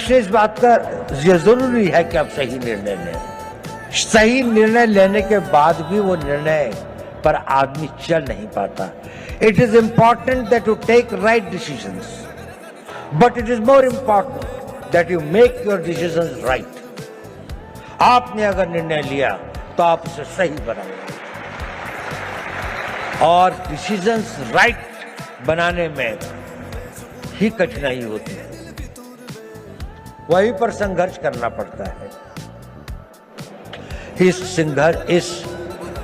हमेशा इस बात का ये जरूरी है कि आप सही निर्णय लें। सही निर्णय लेने के बाद भी वो निर्णय पर आदमी चल नहीं पाता। It is important that you take right decisions, but it is more important that you make your decisions right. आपने अगर निर्णय लिया तो आप उसे सही बनाएं, और डिसीजंस राइट बनाने में ही कठिनाई होती है, वहीं पर संघर्ष करना पड़ता है। इस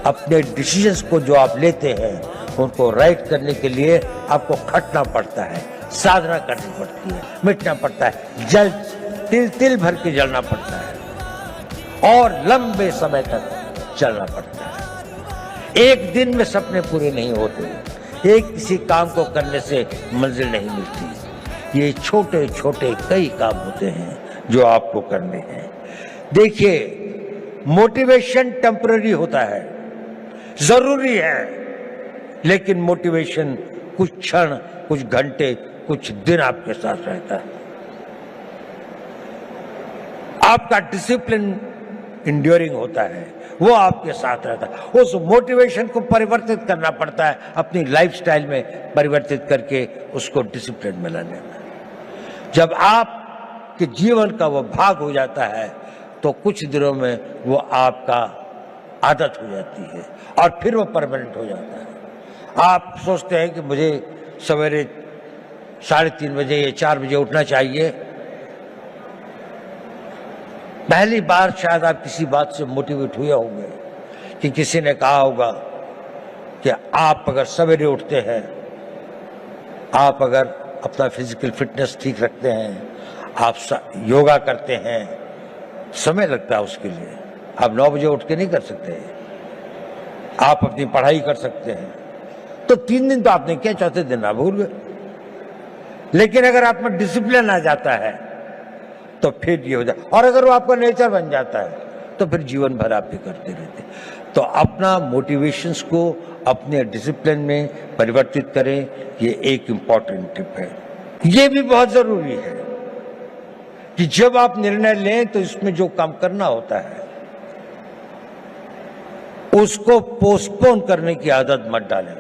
अपने डिसीजंस को जो आप लेते हैं उनको राइट करने के लिए आपको खटना पड़ता है, साधना करनी पड़ती है, मिटना पड़ता है, जल तिल तिल भर के जलना पड़ता है और लंबे समय तक चलना पड़ता है। एक दिन में सपने पूरे नहीं होते, एक किसी काम को करने से मंजिल नहीं मिलती। ये छोटे छोटे कई काम होते हैं जो आपको करने हैं। देखिए, मोटिवेशन टेम्पररी होता है, जरूरी है, लेकिन मोटिवेशन कुछ क्षण, कुछ घंटे, कुछ दिन आपके साथ रहता है। आपका डिसिप्लिन इंड्योरिंग होता है, वो आपके साथ रहता है। उस मोटिवेशन को परिवर्तित करना पड़ता है, अपनी लाइफस्टाइल में परिवर्तित करके उसको डिसिप्लिन में लाने में। जब आपके जीवन का वो भाग हो जाता है तो कुछ दिनों में वो आपका आदत हो जाती है और फिर वो परमानेंट हो जाता है। आप सोचते हैं कि मुझे सवेरे 3:30 बजे या 4 बजे उठना चाहिए। पहली बार शायद आप किसी बात से मोटिवेट हुए होंगे कि किसी ने कहा होगा कि आप अगर सवेरे उठते हैं, आप अगर अपना फिजिकल फिटनेस ठीक रखते हैं, आप योगा करते हैं, समय लगता है उसके लिए, आप 9 बजे उठ के नहीं कर सकते। आप अपनी पढ़ाई कर सकते हैं, तो 3 दिन तो आपने किया, चौथे दिन आप भूल गए। लेकिन अगर आप में डिसिप्लिन आ जाता है तो फिर ये हो जाए, और अगर वो आपका नेचर बन जाता है तो फिर जीवन भर आप भी करते रहते। तो अपना मोटिवेशंस को अपने डिसिप्लिन में परिवर्तित करें, ये एक इंपॉर्टेंट टिप है। ये भी बहुत जरूरी है कि जब आप निर्णय लें तो इसमें जो काम करना होता है उसको पोस्टपोन करने की आदत मत डालें।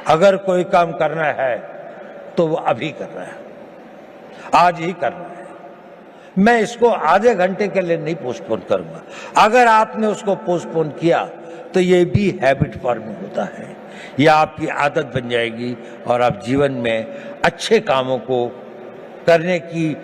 अगर कोई काम करना है तो वो अभी करना है, आज ही करना है। मैं इसको आधे घंटे के लिए नहीं पोस्टपोन करूंगा। अगर आपने उसको पोस्टपोन किया तो ये भी हैबिट फॉर्मिंग होता है, ये आपकी आदत बन जाएगी और आप जीवन में अच्छे कामों को करने की